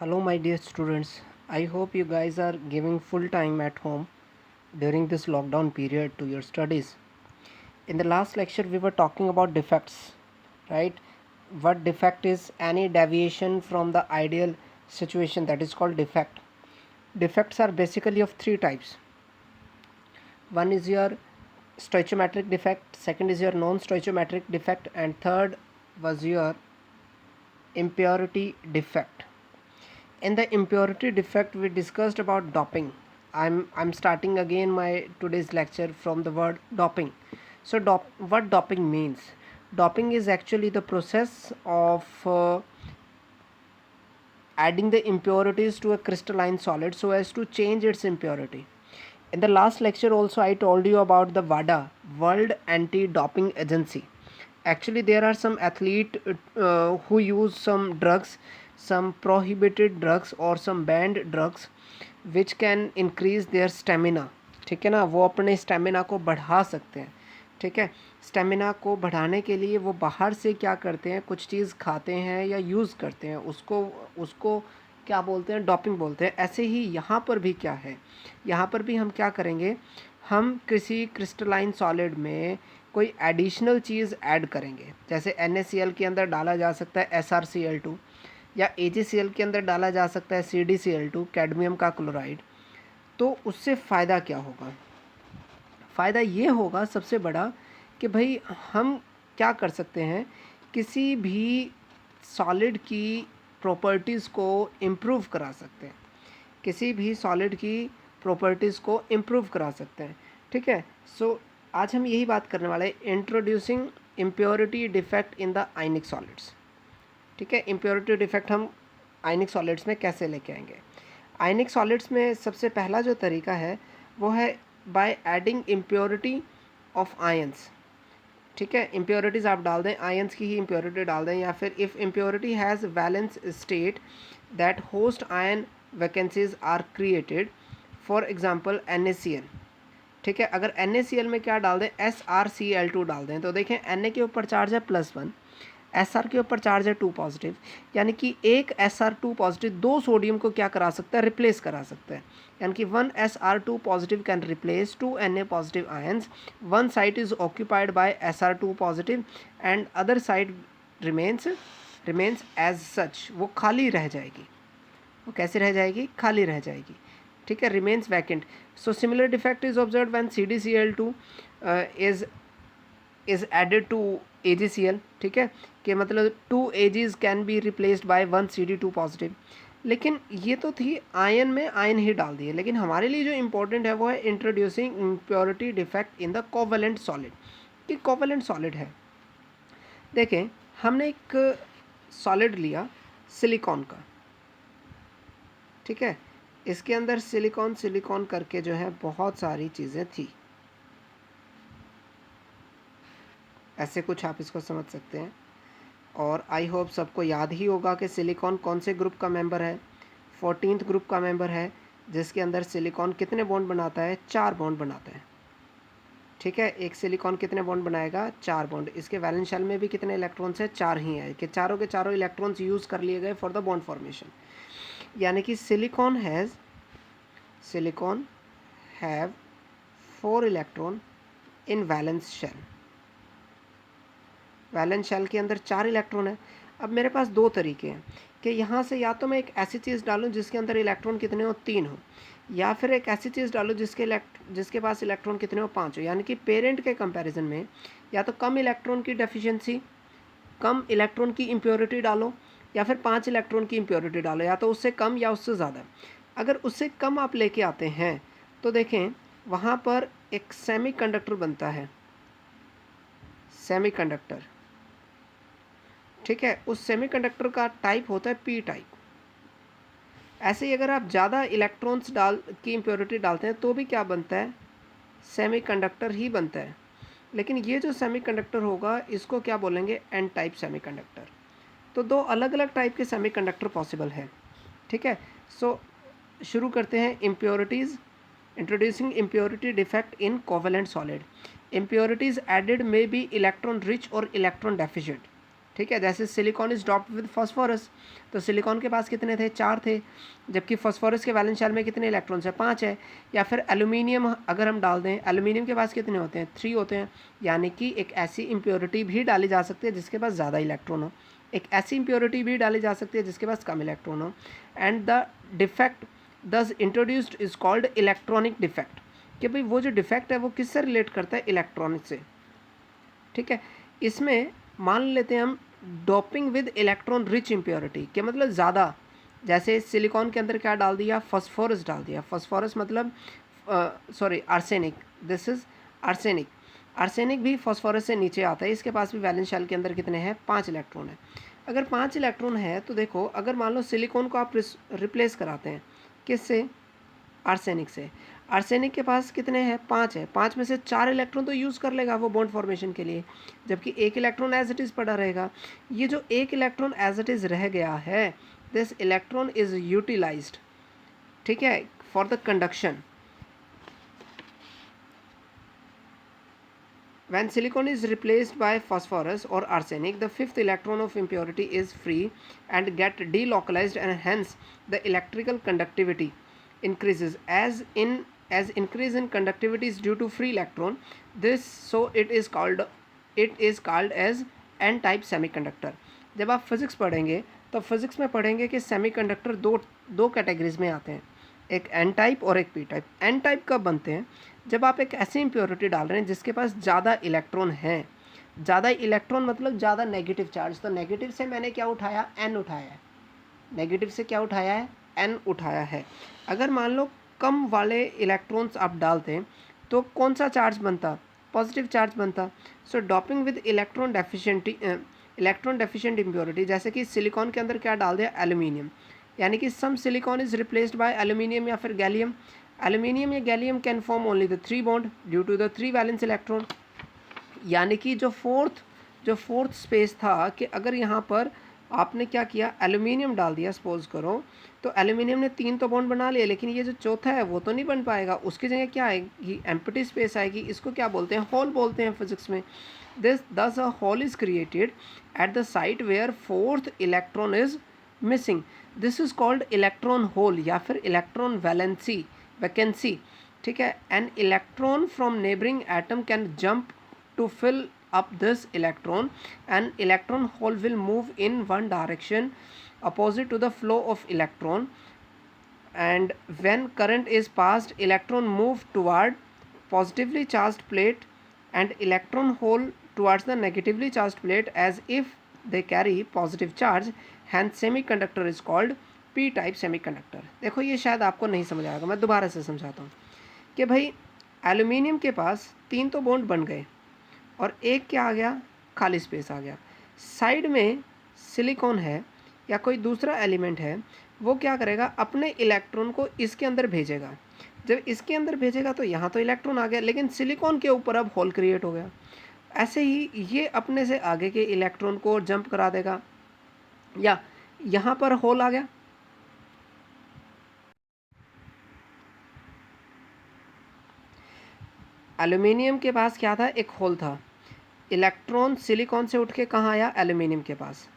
Hello, my dear students. I hope you guys are giving full time at home during this lockdown period to your studies. In the last lecture, we were talking about defects, right? What defect is? Any deviation from the ideal situation, that is called defect. Defects are basically of three types. One is your stoichiometric defect, second is your non stoichiometric defect, and third was your impurity defect. In the impurity defect we discussed about doping. I'm starting again my today's lecture from the word doping. So what doping means? Doping is actually the process of adding the impurities to a crystalline solid so as to change its impurity. In the last lecture also I told you about the WADA, World Anti-Doping Agency. Actually there are some athlete who use some drugs, some prohibited drugs or some banned drugs which can increase their stamina. ठीक है ना, वो अपने stamina को बढ़ा सकते हैं. ठीक है, स्टेमिना को बढ़ाने के लिए वो बाहर से क्या करते हैं, कुछ चीज़ खाते हैं या यूज़ करते हैं, उसको उसको क्या बोलते हैं, डोपिंग बोलते हैं. ऐसे ही यहाँ पर भी क्या है, यहाँ पर भी हम क्या करेंगे, हम किसी क्रिस्टलाइन सॉलिड में कोई एडिशनल चीज़ ऐड करेंगे. जैसे NaCl के अंदर डाला जा सकता है SrCl2, या AgCl के अंदर डाला जा सकता है CdCl2, कैडमियम का क्लोराइड. तो उससे फ़ायदा क्या होगा? फ़ायदा ये होगा सबसे बड़ा कि भाई हम क्या कर सकते हैं, किसी भी सॉलिड की प्रॉपर्टीज़ को इम्प्रूव करा सकते हैं, किसी भी सॉलिड की प्रॉपर्टीज़ को इम्प्रूव करा सकते हैं. ठीक है, सो आज हम यही बात करने वाले हैं, introducing impurity defect in the ionic solids. ठीक है, इम्प्योरिटी डिफेक्ट हम आयनिक सॉलिड्स में कैसे लेके आएंगे. आयनिक सॉलिड्स में सबसे पहला जो तरीका है वो है by adding impurity of ions. ठीक है, इम्प्योरिटीज़ आप डाल दें, आयंस की ही इम्प्योरिटी डाल दें, या फिर if impurity has valence state that host ion vacancies are created, for example NaCl. ठीक है, अगर NaCl में क्या डाल दें, SrCl2 डाल दें, तो देखें Na के ऊपर चार्ज है +1, Sr के ऊपर चार्ज है 2 पॉजिटिव, यानी कि एक Sr2 पॉजिटिव दो सोडियम को क्या करा सकता है, रिप्लेस करा सकता है. यानी कि 1 Sr2 positive can replace 2 Na positive ions. One side is occupied by Sr2 positive and other side remains as such. वो खाली रह जाएगी. वो कैसे रह जाएगी, खाली रह जाएगी. ठीक है, remains vacant. So similar defect is observe when CdCl2 is added to AgCl. ठीक है, कि मतलब 2 Ags can be replaced by 1 CD2 positive. लेकिन ये तो थी आयन में आयन ही डाल दिए, लेकिन हमारे लिए जो इम्पोर्टेंट है वो है introducing impurity defect in the covalent solid. कि कोवेलेंट सॉलिड है, देखें हमने एक सॉलिड लिया सिलिकॉन का. ठीक है, इसके अंदर सिलिकॉन करके जो है बहुत सारी चीज़ें थी. ऐसे कुछ आप इसको समझ सकते हैं. और आई होप सबको याद ही होगा कि सिलिकॉन कौन से ग्रुप का मेंबर है, 14th ग्रुप का मेंबर है, जिसके अंदर सिलिकॉन कितने बॉन्ड बनाता है, 4 बॉन्ड बनाता है. ठीक है, एक सिलिकॉन कितने बॉन्ड बनाएगा, 4 बॉन्ड. इसके वैलेंस शेल में भी कितने इलेक्ट्रॉन्स है, 4 ही है, कि चारों के चारों इलेक्ट्रॉन्स यूज़ कर लिए गए फॉर द बॉन्ड फॉर्मेशन. यानी कि silicon have 4 electron in valence shell. Valence shell के अंदर 4 इलेक्ट्रॉन है. अब मेरे पास दो तरीके हैं कि यहाँ से या तो मैं एक ऐसी चीज़ डालूँ जिसके अंदर इलेक्ट्रॉन कितने हो, 3 हो, या फिर एक ऐसी चीज़ डालूँ जिसके पास इलेक्ट्रॉन कितने हो, 5 हो. यानी कि पेरेंट के कंपैरिजन में या तो कम इलेक्ट्रॉन की डेफिशिएंसी, कम इलेक्ट्रॉन की इम्प्योरिटी डालो, या फिर 5 इलेक्ट्रॉन की इम्प्योरिटी डालो, या तो उससे कम या उससे ज़्यादा. अगर उससे कम आप लेके आते हैं तो देखें वहाँ पर एक सेमीकंडक्टर बनता है, सेमीकंडक्टर. ठीक है, उस सेमीकंडक्टर का टाइप होता है P टाइप. ऐसे ही अगर आप ज़्यादा इलेक्ट्रॉन्स की इम्प्योरिटी डालते हैं तो भी क्या बनता है, सेमीकंडक्टर ही बनता है. लेकिन ये जो सेमीकंडक्टर होगा इसको क्या बोलेंगे, N टाइप सेमीकंडक्टर. तो दो अलग अलग टाइप के सेमीकंडक्टर पॉसिबल है. ठीक है, सो शुरू करते हैं. Impurities, introducing impurity defect in covalent solid. Impurities added may be electron rich और इलेक्ट्रॉन डेफिशिएंट. ठीक है, जैसे silicon is doped with phosphorus, तो सिलिकॉन के पास कितने थे, 4 थे, जबकि फॉस्फोरस के वैलेंस शेल में कितने इलेक्ट्रॉन्स है, 5 है। या फिर एल्यूमिनियम अगर हम डाल दें, एल्यूमिनियम के पास कितने होते हैं, 3 होते हैं, यानी कि एक ऐसी इम्प्योरिटी भी डाली जा सकती है जिसके पास ज़्यादा इलेक्ट्रॉन हो, एक ऐसी इम्प्योरिटी भी डाली जा सकती है जिसके पास कम इलेक्ट्रॉन हो। एंड द डिफेक्ट दस introduced is called electronic defect, कि भाई वो जो डिफेक्ट है वो किससे रिलेट करता है, इलेक्ट्रॉनिक से। ठीक है, इसमें मान लेते हैं हम doping with electron rich impurity, के मतलब ज़्यादा, जैसे सिलिकॉन के अंदर क्या डाल दिया, फॉस्फोरस डाल दिया, फॉस्फोरस मतलब sorry arsenic, this is arsenic, arsenic भी फॉस्फोरस से नीचे आता है, इसके पास भी वैलेंस शेल के अंदर कितने हैं, 5 इलेक्ट्रॉन है। अगर 5 इलेक्ट्रॉन है तो देखो, अगर मान लो सिलिकॉन को आप रिप्लेस कराते हैं किससे, आर्सेनिक से, आर्सेनिक के पास कितने हैं, 5 है, 5 में से 4 इलेक्ट्रॉन तो यूज़ कर लेगा वो बॉन्ड फॉर्मेशन के लिए, जबकि 1 इलेक्ट्रॉन एज इट इज़ पड़ा रहेगा। ये जो 1 इलेक्ट्रॉन एज इट इज़ रह गया है, दिस इलेक्ट्रॉन इज यूटिलाइज्ड, ठीक है, for the conduction. When silicon is replaced by phosphorus or arsenic, the 5th electron of impurity is free and get delocalized, and hence the electrical conductivity increases. As increase in conductivity is due to free electron, it is called as n-type semiconductor. जब आप physics पढ़ेंगे तो physics में पढ़ेंगे कि semiconductor दो categories में आते हैं, एक एन टाइप और एक पी टाइप। एन टाइप कब बनते हैं, जब आप एक ऐसी इम्प्योरिटी डाल रहे हैं जिसके पास ज़्यादा इलेक्ट्रॉन हैं, ज़्यादा इलेक्ट्रॉन मतलब ज़्यादा नेगेटिव चार्ज, तो नेगेटिव से मैंने क्या उठाया, एन उठाया है, नेगेटिव से क्या उठाया है, एन उठाया है। अगर मान लो कम वाले इलेक्ट्रॉन्स आप डालते हैं तो कौन सा चार्ज बनता, पॉजिटिव चार्ज बनता। So doping with electron deficient impurity, जैसे कि सिलिकॉन के अंदर क्या डाल दिया, एल्यूमिनियम, यानी कि some silicon is replaced by aluminium या फिर गैलियम। एल्यूमिनियम या gallium can form only the 3 bond due to the 3 valence electron, यानी कि जो फोर्थ स्पेस था, कि अगर यहाँ पर आपने क्या किया, एल्यूमिनियम डाल दिया सपोज करो, तो एल्यूमिनियम ने 3 तो बॉन्ड बना लिए, लेकिन ये जो चौथा है वो तो नहीं बन पाएगा, उसकी जगह क्या आएगी, एम्प्टी स्पेस आएगी, इसको क्या बोलते हैं, होल बोलते हैं फिजिक्स में। thus a hole is created at the site where 4th electron is missing. This is called electron hole या फिर electron vacancy, ठीक है। An electron from neighboring atom can jump to fill up this electron. An electron hole will move in one direction opposite to the flow of electron, and when current is passed, electron move toward positively charged plate and electron hole towards the negatively charged plate as if they carry positive charge. Hence semiconductor is called p type semiconductor. देखो ये शायद आपको नहीं समझ आएगा, मैं दोबारा से समझाता हूँ कि भाई एल्यूमिनियम के पास 3 तो बॉन्ड बन गए और एक क्या आ गया, खाली स्पेस आ गया। साइड में सिलिकॉन है या कोई दूसरा एलिमेंट है, वो क्या करेगा, अपने इलेक्ट्रॉन को इसके अंदर भेजेगा। जब इसके अंदर भेजेगा तो यहाँ तो इलेक्ट्रॉन आ गया, लेकिन सिलिकॉन के ऊपर अब होल क्रिएट हो गया। ऐसे ही ये अपने से आगे के इलेक्ट्रॉन को जंप करा देगा, या यहाँ पर होल आ गया, एल्यूमिनियम के पास क्या था, एक होल था, इलेक्ट्रॉन सिलिकॉन से उठ के कहाँ आया, एल्यूमिनियम के पास,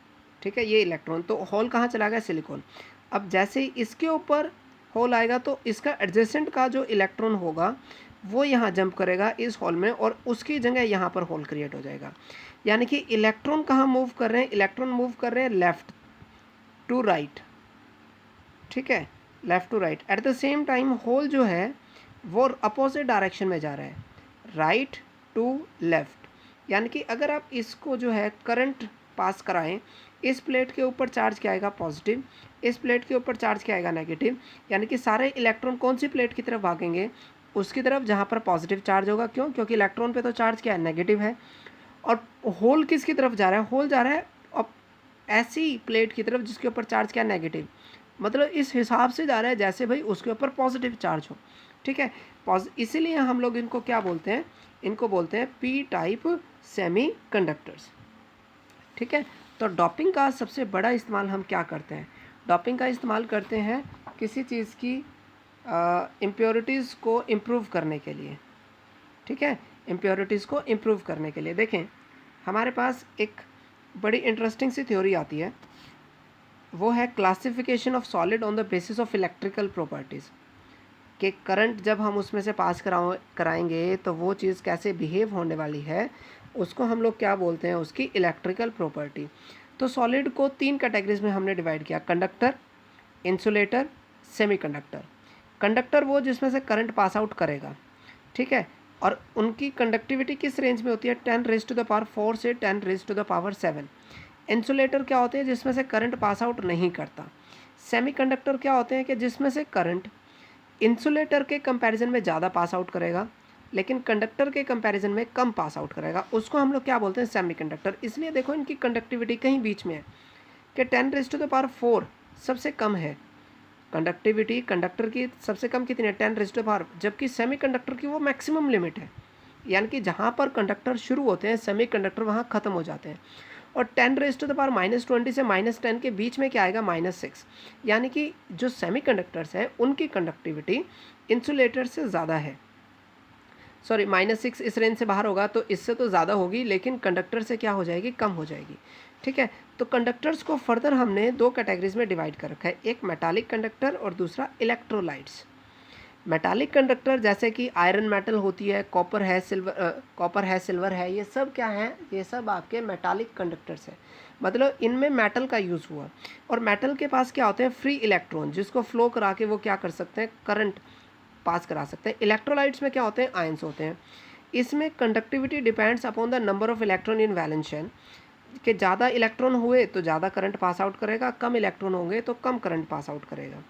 ठीक है, ये इलेक्ट्रॉन, तो होल कहाँ चला गया, सिलिकॉन। अब जैसे ही इसके ऊपर होल आएगा तो इसका एडजेसेंट का जो इलेक्ट्रॉन होगा वो यहाँ जंप करेगा इस होल में, और उसकी जगह यहाँ पर होल क्रिएट हो जाएगा। यानी कि इलेक्ट्रॉन कहाँ मूव कर रहे हैं, इलेक्ट्रॉन मूव कर रहे हैं लेफ़्ट टू राइट, ठीक है, left to right. At the same time hole जो है वो अपोजिट डायरेक्शन में जा रहा है, राइट टू लेफ़्ट। यानी कि अगर आप इसको जो है करंट पास कराएं, इस प्लेट के ऊपर चार्ज क्या आएगा, पॉजिटिव, इस प्लेट के ऊपर चार्ज क्या आएगा, नेगेटिव। यानी कि सारे इलेक्ट्रॉन कौन सी प्लेट की तरफ भागेंगे, उसकी तरफ जहाँ पर पॉजिटिव चार्ज होगा। क्यों, क्योंकि इलेक्ट्रॉन पे तो चार्ज क्या है, नेगेटिव है। और होल किसकी तरफ जा रहा है, होल जा रहा है अब ऐसी प्लेट की तरफ जिसके ऊपर चार्ज क्या है, नेगेटिव, मतलब इस हिसाब से जा रहा है जैसे भाई उसके ऊपर पॉजिटिव चार्ज हो, ठीक है। इसीलिए हम लोग इनको क्या बोलते हैं, इनको बोलते हैं पी टाइप सेमी कंडक्टर्स, ठीक है। तो डॉपिंग का सबसे बड़ा इस्तेमाल हम क्या करते हैं, डॉपिंग का इस्तेमाल करते हैं किसी चीज़ की इम्प्योरिटीज़ को इम्प्रूव करने के लिए, ठीक है, इम्प्योरिटीज़ को इम्प्रूव करने के लिए। देखें हमारे पास एक बड़ी इंटरेस्टिंग सी थ्योरी आती है, वो है classification of solid on the basis of electrical properties. कि करंट जब हम उसमें से पास कराएंगे तो वो चीज़ कैसे बिहेव होने वाली है, उसको हम लोग क्या बोलते हैं, उसकी इलेक्ट्रिकल प्रॉपर्टी। तो सॉलिड को 3 कैटेगरीज में हमने डिवाइड किया, कंडक्टर, इंसुलेटर, सेमीकंडक्टर। कंडक्टर वो जिसमें से करंट पास आउट करेगा, ठीक है, और उनकी कंडक्टिविटी किस रेंज में होती है, 10⁻⁴ से 10⁻7। इंसुलेटर क्या होते हैं, जिसमें से करंट पास आउट नहीं करता। सेमीकंडक्टर क्या होते हैं कि जिसमें से करंट इंसुलेटर के कंपैरिजन में ज़्यादा पास आउट करेगा लेकिन कंडक्टर के कंपैरिजन में कम पास आउट करेगा, उसको हम लोग क्या बोलते हैं, सेमीकंडक्टर। इसलिए देखो इनकी कंडक्टिविटी कहीं बीच में है कि 10⁻⁴ सबसे कम है कंडक्टिविटी, कंडक्टर की सबसे कम कितनी है, 10⁻⁴, जबकि सेमीकंडक्टर की वो मैक्सिमम लिमिट है। यानी कि जहाँ पर कंडक्टर शुरू होते हैं सेमीकंडक्टर वहाँ ख़त्म हो जाते हैं। और 10⁻⁻20 से -10 के बीच में क्या आएगा, -6। यानी कि जो सेमीकंडक्टर्स हैं उनकी कंडक्टिविटी इंसुलेटर से ज़्यादा है। सॉरी, -6 इस रेंज से बाहर होगा तो इससे तो ज़्यादा होगी, लेकिन कंडक्टर से क्या हो जाएगी, कम हो जाएगी। ठीक है, तो कंडक्टर्स को फर्दर हमने 2 कैटेगरीज में डिवाइड कर रखा है, एक मेटालिक कंडक्टर और दूसरा इलेक्ट्रोलाइट्स। मेटालिक कंडक्टर जैसे कि आयरन मेटल होती है, कॉपर है, सिल्वर है, ये सब क्या है, ये सब आपके मेटालिक कंडक्टर्स हैं। मतलब इनमें मेटल का यूज़ हुआ। और मेटल के पास क्या होते हैं, फ्री इलेक्ट्रॉन, जिसको फ्लो करा के वो क्या कर सकते हैं, करंट पास करा सकते हैं। इलेक्ट्रोलाइट्स में क्या होते हैं, आयंस होते हैं। इसमें conductivity depends upon the number of electron in valence shell, कि ज़्यादा इलेक्ट्रॉन हुए तो ज़्यादा करंट पास आउट करेगा, कम इलेक्ट्रॉन होंगे तो कम करंट पास आउट करेगा।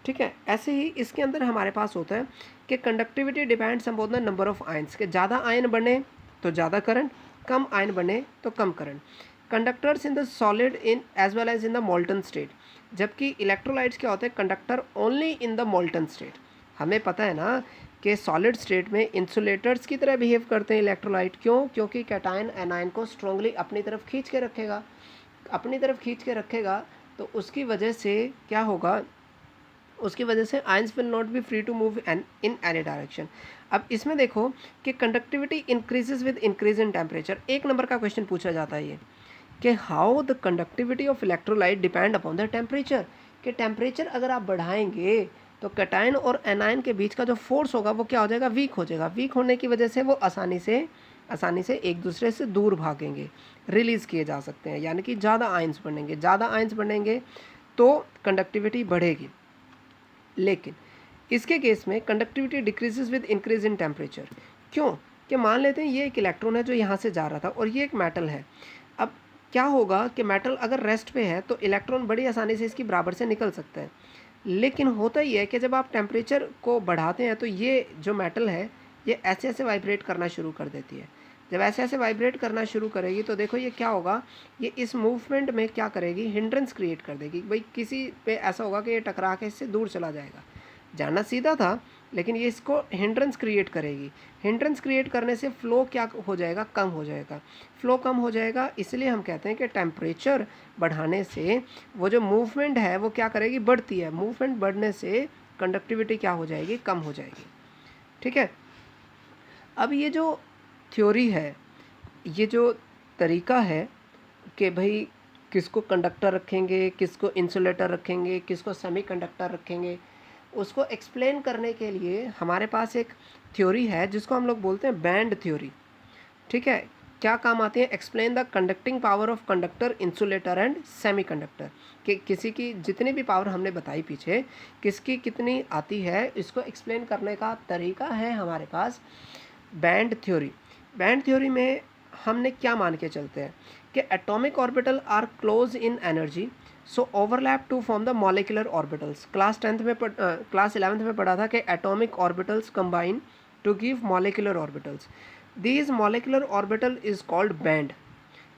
ठीक है, ऐसे ही इसके अंदर हमारे पास होता है कि conductivity depends upon the number of ions, के ज़्यादा आयन बने तो ज़्यादा करंट, कम आयन बने तो कम current. Conductors in the solid in as well as in the molten state, जबकि इलेक्ट्रोलाइट्स क्या होते हैं, conductor only in the molten state. हमें पता है ना कि सॉलिड स्टेट में इंसुलेटर्स की तरह बिहेव करते हैं इलेक्ट्रोलाइट, क्यों, क्योंकि कैटायन एनायन को स्ट्रांगली अपनी तरफ खींच के रखेगा, अपनी तरफ खींच के रखेगा, तो उसकी वजह से क्या होगा, उसकी वजह से ions will not be free to move in any direction. अब इसमें देखो कि conductivity increases with increase in temperature. 1 number का क्वेश्चन पूछा जाता है ये कि how the conductivity of electrolyte depend upon the temperature, कि टेम्परेचर अगर आप बढ़ाएंगे तो कैटायन और एनायन के बीच का जो फोर्स होगा वो क्या हो जाएगा, वीक हो जाएगा। वीक होने की वजह से वो आसानी से एक दूसरे से दूर भागेंगे, रिलीज़ किए जा सकते हैं, यानी कि ज़्यादा आयंस बनेंगे, ज़्यादा आयंस बनेंगे तो कंडक्टिविटी बढ़ेगी। लेकिन इसके केस में conductivity decreases with increase in temperature. क्यों, कि मान लेते हैं ये एक इलेक्ट्रॉन है जो यहाँ से जा रहा था और ये एक मेटल है। अब क्या होगा कि मेटल अगर रेस्ट पे है तो इलेक्ट्रॉन बड़ी आसानी से इसकी बराबर से निकल सकता है। लेकिन होता ही है कि जब आप टेम्परेचर को बढ़ाते हैं तो ये जो मेटल है ये ऐसे ऐसे वाइब्रेट करना शुरू कर देती है। जब ऐसे ऐसे वाइब्रेट करना शुरू करेगी तो देखो ये क्या होगा, ये इस मूवमेंट में क्या करेगी, हिंड्रेंस क्रिएट कर देगी। भाई किसी पे ऐसा होगा कि ये टकरा के इससे दूर चला जाएगा, जाना सीधा था लेकिन ये इसको हिंड्रेंस क्रिएट करेगी। हिंड्रेंस क्रिएट करने से फ्लो क्या हो जाएगा, कम हो जाएगा। फ्लो कम हो जाएगा, इसलिए हम कहते हैं कि टेम्परेचर बढ़ाने से वो जो मूवमेंट है वो क्या करेगी, बढ़ती है। मूवमेंट बढ़ने से कंडक्टिविटी क्या हो जाएगी, कम हो जाएगी। ठीक है, अब ये जो थ्योरी है, ये जो तरीका है कि भाई किसको कंडक्टर रखेंगे, किसको इंसुलेटर रखेंगे, किसको सेमीकंडक्टर रखेंगे, उसको एक्सप्लेन करने के लिए हमारे पास एक थ्योरी है जिसको हम लोग बोलते हैं बैंड थ्योरी। ठीक है, क्या काम आती है, explain the conducting power of conductor, insulator and semiconductor. कि किसी की जितनी भी पावर हमने बताई पीछे, किसकी कितनी आती है, इसको एक्सप्लेन करने का तरीका है हमारे पास बैंड थ्योरी। बैंड थ्योरी में हमने क्या मान के चलते हैं कि atomic orbital are close in energy, so overlap to form the molecular orbitals. Class 11th में पढ़ा था कि atomic orbitals combine to give molecular orbitals. These molecular orbital is called band,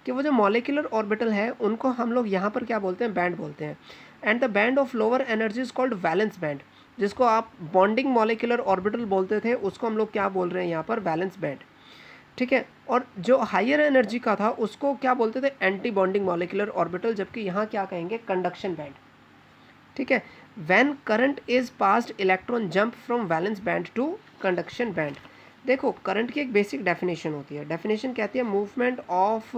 कि वो जो मॉलिकुलर ऑर्बिटल है उनको हम लोग यहाँ पर क्या बोलते हैं, बैंड बोलते हैं। And the band of lower energy is called valence band, जिसको आप बॉन्डिंग मॉलिकुलर ऑर्बिटल बोलते थे उसको हम लोग क्या बोल रहे हैं यहाँ पर, वैलेंस बैंड। ठीक है, और जो हायर एनर्जी का था उसको क्या बोलते थे, एंटी बॉन्डिंग मॉलिकुलर ऑर्बिटल, जबकि यहाँ क्या कहेंगे, कंडक्शन बैंड। ठीक है, when current is passed electron jump from valence band to conduction band. देखो करंट की एक बेसिक डेफिनेशन होती है, डेफिनेशन कहती है movement of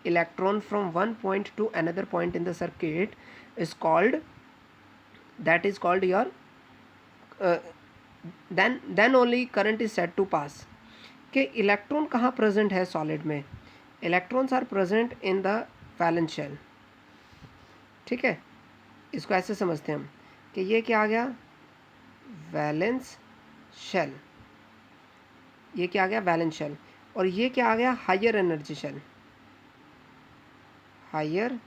electron from one point to another point in the circuit is called, that is called your then only current is said to pass. कि इलेक्ट्रॉन कहाँ प्रेजेंट है सॉलिड में? Electrons are present in the valence shell. ठीक है, इसको ऐसे समझते हैं हम कि ये क्या आ गया, वैलेंस शेल. ये क्या आ गया, वैलेंस शेल. और ये क्या आ गया, higher energy shell. Higher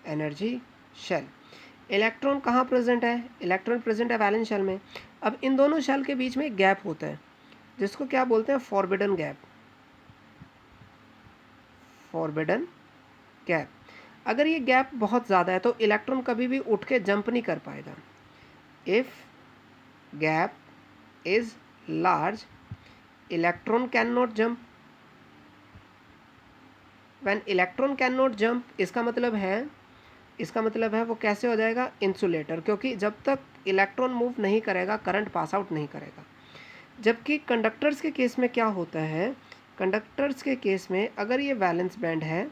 energy shell. Electron कहाँ प्रेजेंट है? इलेक्ट्रॉन प्रेजेंट है वैलेंस शेल में. अब इन दोनों शेल के बीच में एक गैप होता है जिसको क्या बोलते हैं, फॉरबिडन गैप. Forbidden gap. अगर ये गैप बहुत ज़्यादा है तो इलेक्ट्रॉन कभी भी उठ के जंप नहीं कर पाएगा. If gap is large electron can not jump. When electron can not jump, इसका मतलब है वो कैसे हो जाएगा, इंसुलेटर. क्योंकि जब तक इलेक्ट्रॉन मूव नहीं करेगा करंट पास आउट नहीं करेगा. जबकि कंडक्टर्स के केस में क्या होता है, कंडक्टर्स के केस में अगर ये वैलेंस बैंड है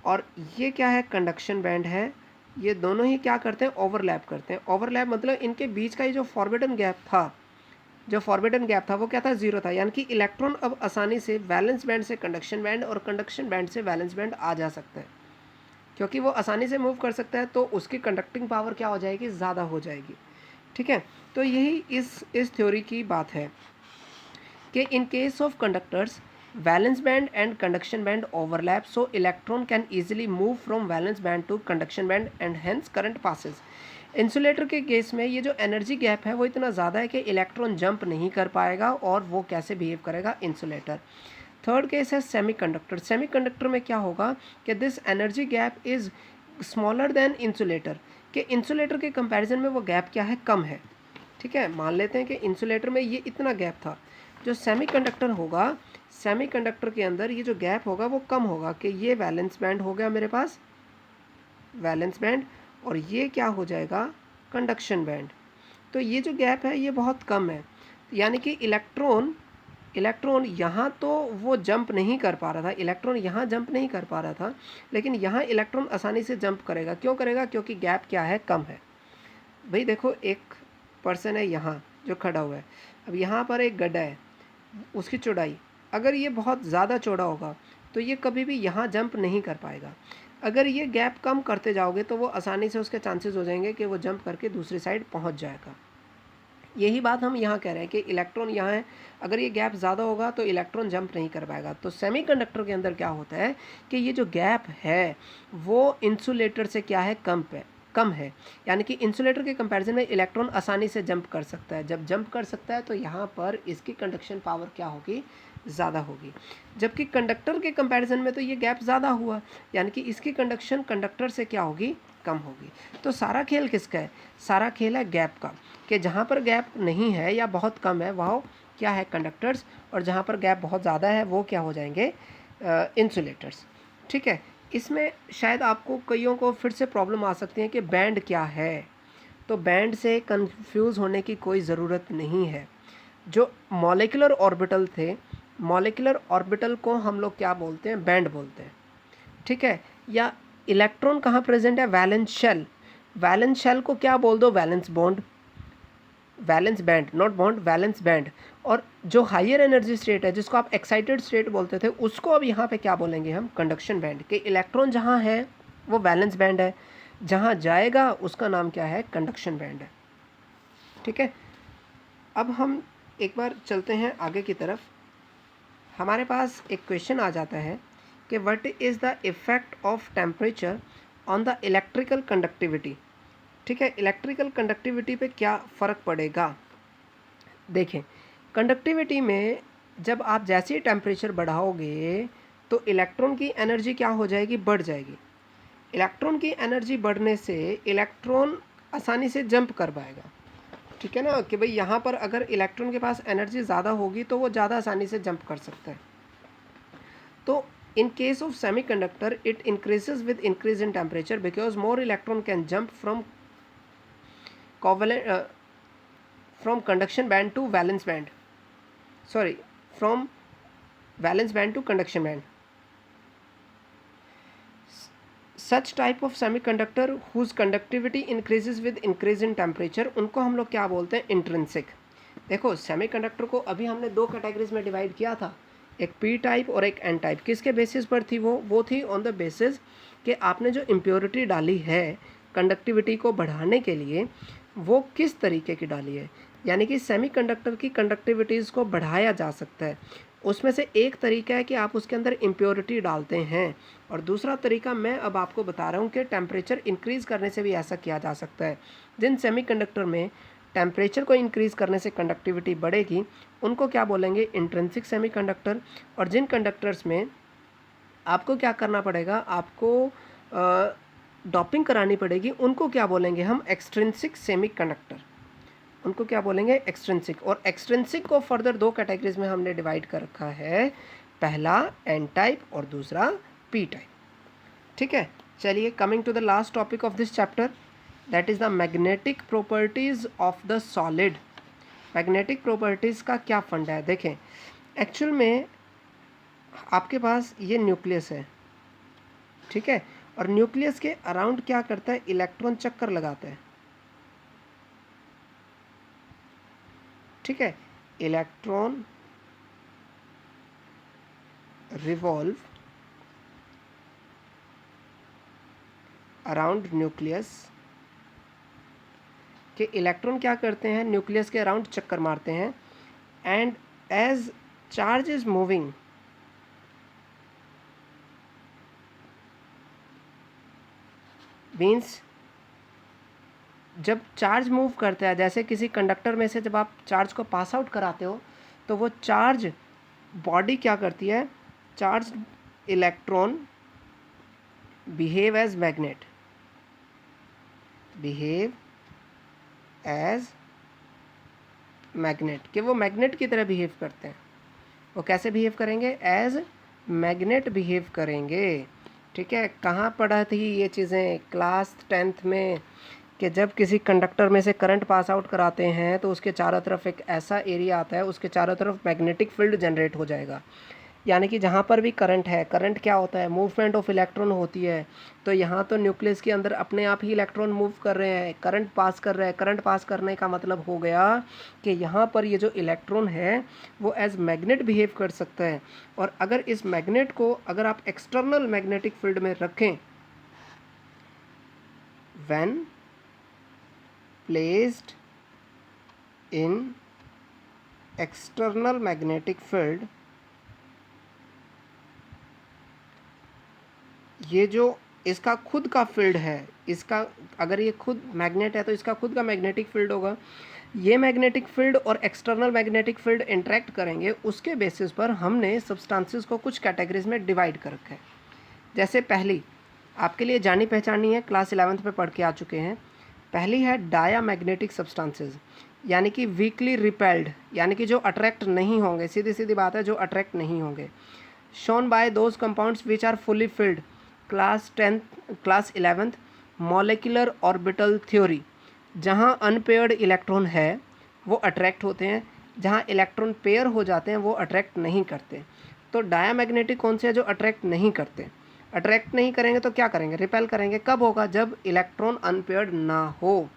और ये क्या है, कंडक्शन बैंड है, ये दोनों ही क्या करते हैं, ओवरलैप करते हैं. ओवरलैप मतलब इनके बीच का ये जो फॉरबिडन गैप था वो क्या था, ज़ीरो था. यानी कि इलेक्ट्रॉन अब आसानी से वैलेंस बैंड से कंडक्शन बैंड और कंडक्शन बैंड से वैलेंस बैंड आ जा सकता है. क्योंकि वो आसानी से मूव कर सकता है तो उसकी कंडक्टिंग पावर क्या हो जाएगी, ज़्यादा हो जाएगी. ठीक है, तो यही इस थ्योरी की बात है कि in case of conductors valence band and conduction band overlap, so electron can easily move from valence band to conduction band and hence current passes. Insulator के केस में ये जो एनर्जी गैप है वो इतना ज़्यादा है कि इलेक्ट्रॉन जंप नहीं कर पाएगा और वो कैसे बिहेव करेगा, इंसुलेटर. थर्ड केस है सेमीकंडक्टर. सेमीकंडक्टर में क्या होगा कि this energy gap is smaller than insulator. कि इंसुलेटर के कंपैरिजन में वो गैप क्या है, कम है. ठीक है, मान लेते हैं कि इंसुलेटर में ये इतना गैप था. जो सेमीकंडक्टर होगा, सेमीकंडक्टर के अंदर ये जो गैप होगा वो कम होगा. कि ये वैलेंस बैंड हो गया मेरे पास, वैलेंस बैंड, और ये क्या हो जाएगा, कंडक्शन बैंड. तो ये जो गैप है ये बहुत कम है. यानी कि इलेक्ट्रॉन यहाँ तो वो जंप नहीं कर पा रहा था, इलेक्ट्रॉन यहाँ जंप नहीं कर पा रहा था, लेकिन यहाँ इलेक्ट्रॉन आसानी से जंप करेगा. क्यों करेगा, क्योंकि गैप क्या है, कम है. भाई देखो, एक पर्सन है यहाँ जो खड़ा हुआ है. अब यहाँ पर एक गड्ढा है, उसकी चौड़ाई अगर ये बहुत ज़्यादा चौड़ा होगा तो ये कभी भी यहाँ जंप नहीं कर पाएगा. अगर ये गैप कम करते जाओगे तो वो आसानी से उसके चांसेस हो जाएंगे कि वो जंप करके दूसरी साइड पहुँच जाएगा. यही बात हम यहाँ कह रहे हैं कि इलेक्ट्रॉन यहाँ है, अगर ये गैप ज़्यादा होगा तो इलेक्ट्रॉन जंप नहीं कर पाएगा. तो सेमीकंडक्टर के अंदर क्या होता है कि ये जो गैप है वो इंसुलेटर से क्या है, कम है. यानी कि इंसुलेटर के कंपैरिजन में इलेक्ट्रॉन आसानी से जंप कर सकता है. जब जंप कर सकता है तो यहाँ पर इसकी कंडक्शन पावर क्या होगी, ज़्यादा होगी. जबकि कंडक्टर के कंपैरिजन में तो ये गैप ज़्यादा हुआ, यानी कि इसकी कंडक्शन कंडक्टर से क्या होगी, कम होगी. तो सारा खेल किसका है, सारा खेल है गैप का. कि जहाँ पर गैप नहीं है या बहुत कम है वह क्या है, कंडक्टर्स, और जहाँ पर गैप बहुत ज़्यादा है वो क्या हो जाएंगे, इंसुलेटर्स. ठीक है, इसमें शायद आपको कईयों को फिर से प्रॉब्लम आ सकती है कि बैंड क्या है. तो बैंड से कंफ्यूज होने की कोई ज़रूरत नहीं है. जो मॉलिक्यूलर ऑर्बिटल थे, मॉलिक्यूलर ऑर्बिटल को हम लोग क्या बोलते हैं, बैंड बोलते हैं. ठीक है, या इलेक्ट्रॉन कहाँ प्रेजेंट है, वैलेंस शेल. वैलेंस शेल को क्या बोल दो, valence bond, valence band, not bond, valence band. और जो हायर एनर्जी स्टेट है जिसको आप एक्साइटेड स्टेट बोलते थे उसको अब यहाँ पे क्या बोलेंगे हम, कंडक्शन बैंड. के इलेक्ट्रॉन जहाँ है वो वैलेंस बैंड है, जहाँ जाएगा उसका नाम क्या है, कंडक्शन बैंड है. ठीक है, अब हम एक बार चलते हैं आगे की तरफ. हमारे पास एक क्वेश्चन आ जाता है कि what is the effect of temperature on the electrical conductivity. ठीक है, इलेक्ट्रिकल कंडक्टिविटी पे क्या फ़र्क पड़ेगा. देखें, कंडक्टिविटी में जब आप जैसे ही टेम्परेचर बढ़ाओगे तो इलेक्ट्रॉन की एनर्जी क्या हो जाएगी, बढ़ जाएगी. इलेक्ट्रॉन की एनर्जी बढ़ने से इलेक्ट्रॉन आसानी से जंप कर पाएगा. ठीक है ना, कि भाई यहाँ पर अगर इलेक्ट्रॉन के पास एनर्जी ज़्यादा होगी तो वो ज़्यादा आसानी से जंप कर सकता है. तो in case of semiconductor it increases with increase in temperature because more electron can jump from covalent from conduction band to valence band, sorry, from valence band to conduction band. Such type of semiconductor whose conductivity increases with increase in temperature, उनको हम लोग क्या बोलते हैं, intrinsic. देखो semiconductor को अभी हमने दो कैटेगरीज में डिवाइड किया था, एक पी टाइप और एक एन टाइप। किसके बेसिस पर थी वो थी ऑन द बेसिस कि आपने जो इम्प्योरिटी डाली है कंडक्टिविटी को बढ़ाने के लिए वो किस तरीके की डाली है, यानी कि सेमीकंडक्टर की कंडक्टिविटीज़ को बढ़ाया जा सकता है। उसमें से एक तरीका है कि आप उसके अंदर इम्प्योरिटी डालते हैं, और दूसरा तरीका मैं अब आपको बता रहा हूँ कि टेम्परेचर इंक्रीज़ करने से भी ऐसा किया जा सकता है। जिन सेमीकंडक्टर में टेम्परेचर को इंक्रीज़ करने से कंडक्टिविटी बढ़ेगी उनको क्या बोलेंगे, इंट्रिंसिक सेमीकंडक्टर। और जिन कंडक्टर्स में आपको क्या करना पड़ेगा, आपको डॉपिंग करानी पड़ेगी, उनको क्या बोलेंगे हम, एक्सट्रिंसिक सेमीकंडक्टर। उनको क्या बोलेंगे, एक्सट्रिंसिक। और एक्सट्रिंसिक को फर्दर दो कैटेगरीज में हमने डिवाइड कर रखा है, पहला एन टाइप और दूसरा पी टाइप। ठीक है, चलिए coming to the last topic of this chapter, that is the magnetic properties of the solid. Magnetic properties का क्या फंडा है, देखें एक्चुअल में आपके पास ये न्यूक्लियस है, ठीक है, और न्यूक्लियस के अराउंड क्या करता है, इलेक्ट्रॉन चक्कर लगाता है, ठीक है, इलेक्ट्रॉन रिवॉल्व अराउंड न्यूक्लियस, के इलेक्ट्रॉन क्या करते हैं, न्यूक्लियस के अराउंड चक्कर मारते हैं, and as charge is moving means जब चार्ज मूव करता है, जैसे किसी कंडक्टर में से जब आप चार्ज को पास आउट कराते हो तो वो चार्ज बॉडी क्या करती है, charge electron behave as magnet, behave as magnet, कि वो मैग्नेट की तरह बिहेव करते हैं। वो कैसे बिहेव करेंगे, एज मैग्नेट बिहेव करेंगे। ठीक है, कहाँ पढ़ा थी ये चीज़ें, क्लास 10th में, कि जब किसी कंडक्टर में से करंट पास आउट कराते हैं तो उसके चारों तरफ एक ऐसा एरिया आता है, उसके चारों तरफ मैग्नेटिक फील्ड जनरेट हो जाएगा। यानी कि जहाँ पर भी करंट है, करंट क्या होता है, मूवमेंट ऑफ इलेक्ट्रॉन होती है। तो यहाँ तो न्यूक्लियस के अंदर अपने आप ही इलेक्ट्रॉन मूव कर रहे हैं, करंट पास कर रहे हैं। करंट पास करने का मतलब हो गया कि यहाँ पर ये जो इलेक्ट्रॉन है वो एज मैग्नेट बिहेव कर सकता है। और अगर इस मैग्नेट को अगर आप एक्सटर्नल मैग्नेटिक फील्ड में रखें, when placed in external magnetic field, ये जो इसका खुद का फील्ड है, इसका अगर ये खुद मैग्नेट है तो इसका खुद का मैग्नेटिक फील्ड होगा। ये मैग्नेटिक फील्ड और एक्सटर्नल मैग्नेटिक फील्ड इंटरेक्ट करेंगे, उसके बेसिस पर हमने सब्सटेंसेस को कुछ कैटेगरीज में डिवाइड कर रखा है। जैसे पहली आपके लिए जानी पहचानी है, क्लास 11th में पढ़ के आ चुके हैं। पहली है डायामैग्नेटिक सब्सटेंसेस, यानी कि वीकली रिपेल्ड, यानी कि जो अट्रैक्ट नहीं होंगे, सीधी सीधी बात है, जो अट्रैक्ट नहीं होंगे। Shown by those compounds which are fully filled, class 11th molecular orbital theory. जहाँ अनपेयर्ड इलेक्ट्रॉन है वो अट्रैक्ट होते हैं, जहाँ इलेक्ट्रॉन पेयर हो जाते हैं वो अट्रैक्ट नहीं करते। तो डायामैग्नेटिक कौन से है, जो अट्रैक्ट नहीं करते। अट्रैक्ट नहीं करेंगे तो क्या करेंगे, रिपेल करेंगे। कब होगा, जब इलेक्ट्रॉन अनपेयर्ड ना हो।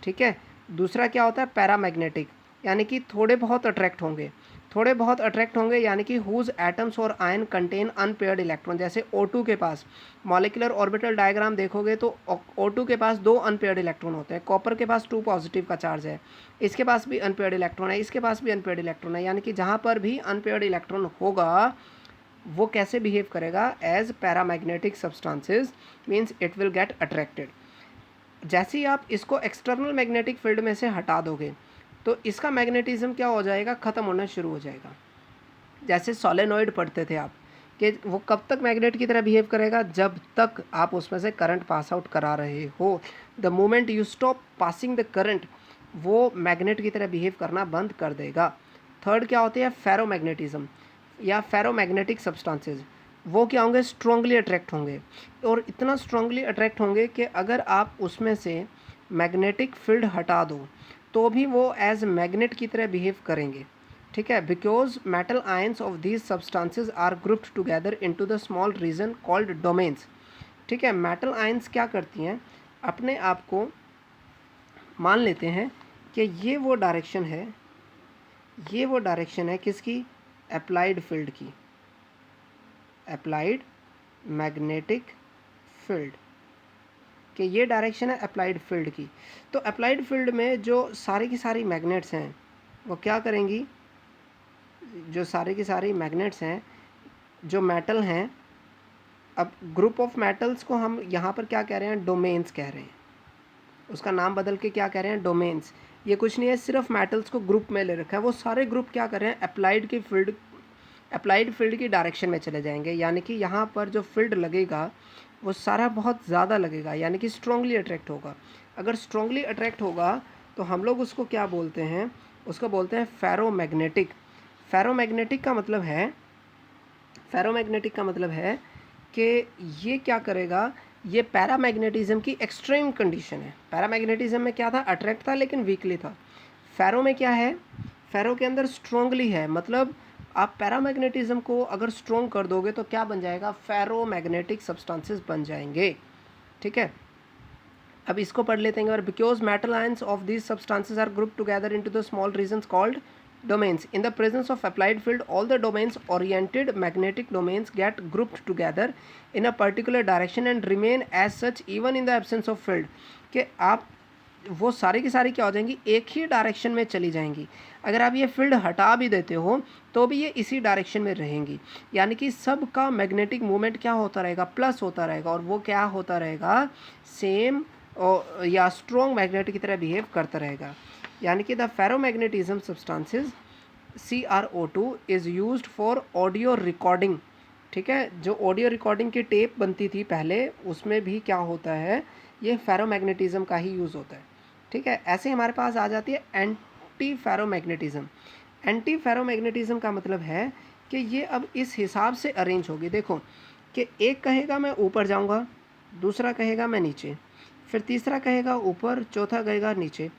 ठीक है, दूसरा क्या होता है, पैरामैग्नेटिक, यानी कि थोड़े बहुत अट्रैक्ट होंगे। थोड़े बहुत अट्रैक्ट होंगे यानी कि हुज एटम्स और आयन कंटेन अनपेयर्ड इलेक्ट्रॉन। जैसे O2 के पास मॉलिक्यूलर ऑर्बिटल डायग्राम देखोगे तो O2 के पास 2 अनपेयर्ड इलेक्ट्रॉन होते हैं। कॉपर के पास 2 पॉजिटिव का चार्ज है, इसके पास भी अनपेयर्ड इलेक्ट्रॉन है, इसके पास भी अनपेयर्ड इलेक्ट्रॉन है। यानी कि जहाँ पर भी अनपेयर्ड इलेक्ट्रॉन होगा वो कैसे बिहेव करेगा, as paramagnetic substances, means it will get attracted. जैसे ही आप इसको एक्सटर्नल मैग्नेटिक फील्ड में से हटा दोगे तो इसका मैग्नेटिज्म क्या हो जाएगा, ख़त्म होना शुरू हो जाएगा। जैसे सोलेनॉइड पढ़ते थे आप, कि वो कब तक मैग्नेट की तरह बिहेव करेगा, जब तक आप उसमें से करंट पास आउट करा रहे हो। The moment you stop passing the current, वो मैग्नेट की तरह बिहेव करना बंद कर देगा। थर्ड क्या होते हैं, फेरोमैग्नेटिज्म या फेरोमैग्नेटिक सब्सटेंसेस। वो क्या होंगे, स्ट्रांगली अट्रैक्ट होंगे, और इतना स्ट्रांगली अट्रैक्ट होंगे कि अगर आप उसमें से मैग्नेटिक फील्ड हटा दो तो भी वो एज मैग्नेट की तरह बिहेव करेंगे। ठीक है, because metal ions of these substances are grouped together into the small region called domains. ठीक है। मेटल आयंस क्या करती हैं, अपने आप को मान लेते हैं कि ये वो डायरेक्शन है, ये वो डायरेक्शन है किसकी, अप्लाइड फील्ड की, अप्लाइड मैग्नेटिक फील्ड, कि ये डायरेक्शन है अप्लाइड फील्ड की। तो अप्लाइड फील्ड में जो सारी की सारी मैग्नेट्स हैं वो क्या करेंगी, जो सारी की सारी मैग्नेट्स हैं, जो मेटल हैं, अब ग्रुप ऑफ मेटल्स को हम यहाँ पर क्या कह रहे हैं, डोमेन्स कह रहे हैं, उसका नाम बदल के क्या कह रहे हैं, डोमेन्स। ये कुछ नहीं है, सिर्फ मेटल्स को ग्रुप में ले रखा है। वो सारे ग्रुप क्या कर रहे हैं, अप्लाइड फील्ड की डायरेक्शन में चले जाएंगे, यानी कि यहाँ पर जो फील्ड लगेगा वो सारा बहुत ज़्यादा लगेगा, यानी कि स्ट्रांगली अट्रैक्ट होगा। अगर स्ट्रांगली अट्रैक्ट होगा तो हम लोग उसको क्या बोलते हैं, उसको बोलते हैं फेरोमैग्नेटिक। फेरोमैग्नेटिक का मतलब है, फेरोमैग्नेटिक का मतलब है कि ये क्या करेगा, ये पैरामैग्नेटिज्म की एक्सट्रीम कंडीशन है। पैरामैग्नेटिज्म में क्या था, अट्रैक्ट था लेकिन वीकली था। फेरो में क्या है, फेरो के अंदर स्ट्रोंगली है, मतलब आप पैरामैग्नेटिज्म को अगर स्ट्रोंग कर दोगे तो क्या बन जाएगा, फेरोमैग्नेटिक सब्सटेंसेस बन जाएंगे। ठीक है, अब इसको पढ़ लेते हैं। Because metal ions of these substances are grouped together into the small regions called domains. In the presence of applied field, all the domains oriented magnetic domains get grouped together in a particular direction and remain as such even in the absence of field. कि आप वो सारी की सारी क्या हो जाएंगी, एक ही डायरेक्शन में चली जाएंगी। अगर आप ये फील्ड हटा भी देते हो तो भी ये इसी डायरेक्शन में रहेंगी, यानी कि सब का मैग्नेटिक मूवमेंट क्या होता रहेगा, प्लस होता रहेगा, और वो क्या होता रहेगा, सेम या स्ट्रॉन्ग मैग्नेट की तरह बिहेव करता रहेगा। यानी कि the ferromagnetism substances CrO2 is used for audio recording. ठीक है, जो ऑडियो रिकॉर्डिंग की टेप बनती थी पहले, उसमें भी क्या होता है, ये फेरोमैग्नेटिज्म का ही यूज़ होता है। ठीक है, ऐसे हमारे पास आ जाती है एंटी फेरोमैग्नेटिज्म। एंटी फेरोमैग्नेटिज्म का मतलब है कि ये अब इस हिसाब से अरेंज होगी, देखो कि एक कहेगा मैं ऊपर जाऊंगा, दूसरा कहेगा मैं नीचे, फिर तीसरा कहेगा ऊपर, चौथा कहेगा नीचे,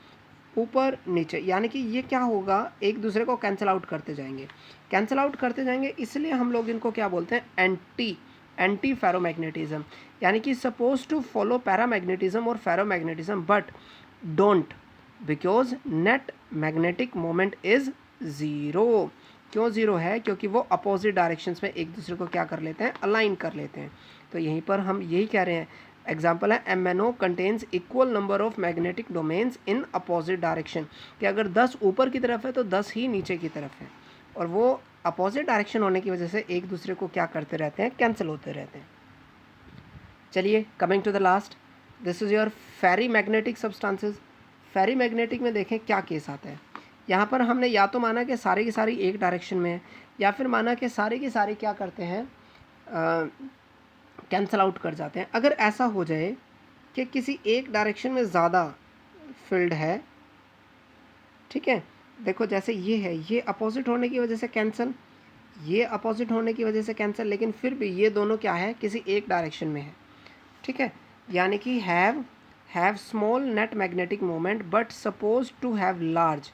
ऊपर नीचे, यानी कि ये क्या होगा, एक दूसरे को कैंसिल आउट करते जाएंगे, कैंसिल आउट करते जाएंगे। इसलिए हम लोग इनको क्या बोलते हैं, एंटी फेरोमैग्नेटिज्म, यानी कि सपोज टू फॉलो पैरामैग्नेटिज्म और ferromagnetism but don't, because net magnetic moment is zero. क्यों ज़ीरो है, क्योंकि वो अपोजिट डायरेक्शंस में एक दूसरे को क्या कर लेते हैं, अलाइन कर लेते हैं। तो यहीं पर हम यही कह रहे हैं, एग्जाम्पल है MnO contains equal number of magnetic domains in opposite direction, कि अगर 10 ऊपर की तरफ है तो 10 ही नीचे की तरफ है, और वो अपोजिट डायरेक्शन होने की वजह से एक दूसरे को क्या करते रहते हैं, कैंसिल होते रहते हैं। चलिए, coming to the last, this is your ferrimagnetic substances. Ferrimagnetic में देखें क्या केस आता है। यहाँ पर हमने या तो माना कि सारी की सारी एक डायरेक्शन में है, या फिर माना कि सारी की सारी क्या करते हैं, कैंसिल आउट कर जाते हैं। अगर ऐसा हो जाए कि किसी एक डायरेक्शन में ज़्यादा फील्ड है, ठीक है, देखो जैसे ये है, ये अपोजिट होने की वजह से कैंसिल, ये अपोजिट होने की वजह से कैंसिल, लेकिन फिर भी ये दोनों क्या है, किसी एक डायरेक्शन में है। ठीक है, यानी कि have small net magnetic moment but suppose to have large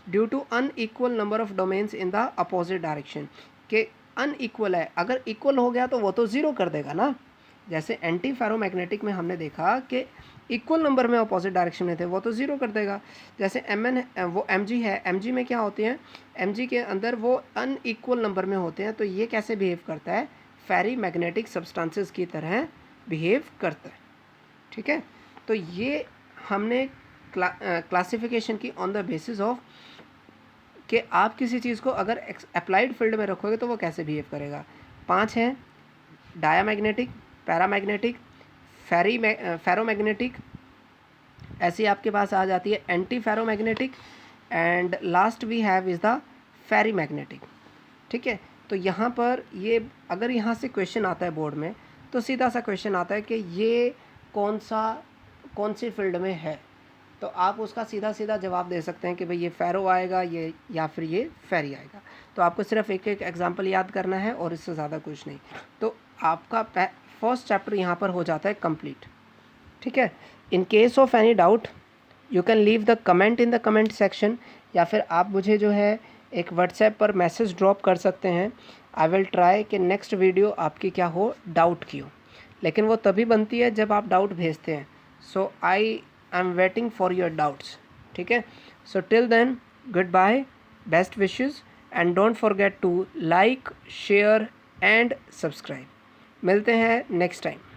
due to unequal number of domains in the opposite direction. के अनइक्वल है, अगर इक्वल हो गया तो वो तो ज़ीरो कर देगा ना। जैसे एंटी फेरोमैग्नेटिक में हमने देखा कि इक्वल नंबर में अपोजिट डायरेक्शन में थे, वो तो ज़ीरो कर देगा। जैसे Mn वो Mg है, Mg में क्या होते हैं, Mg के अंदर वो अनइक्वल नंबर में होते हैं, तो ये कैसे बिहेव करता है, फेरी मैग्नेटिक सब्सटेंसेस की तरह बिहेव करता है। ठीक है, तो ये हमने क्लासिफिकेशन की ऑन द बेसिस ऑफ कि आप किसी चीज़ को अगर अप्लाइड फील्ड में रखोगे तो वो कैसे बिहेव करेगा। 5 हैं, डायामैग्नेटिक, पैरामैग्नेटिक, फेरोमैग्नेटिक, ऐसी आपके पास आ जाती है antiferromagnetic, and last we have is the ferrimagnetic. ठीक है, तो यहाँ पर ये अगर यहाँ से क्वेश्चन आता है बोर्ड में, तो सीधा सा क्वेश्चन आता है कि ये कौन सी फील्ड में है, तो आप उसका सीधा सीधा जवाब दे सकते हैं कि भाई ये फेरो आएगा, ये या फिर ये फेरी आएगा। तो आपको सिर्फ एक एक एग्जांपल याद करना है और इससे ज़्यादा कुछ नहीं, तो आपका फर्स्ट चैप्टर यहाँ पर हो जाता है कंप्लीट। ठीक है, इन case of any doubt you can leave the comment in the comment section, या फिर आप मुझे जो है एक व्हाट्सएप पर मैसेज ड्रॉप कर सकते हैं। आई विल ट्राई कि नेक्स्ट वीडियो आपकी क्या हो, डाउट की हो। लेकिन वो तभी बनती है जब आप डाउट भेजते हैं. So I am waiting for your doubts. ठीक है. So till then, good bye, best wishes, and don't forget to like, share and subscribe. मिलते हैं नेक्स्ट टाइम.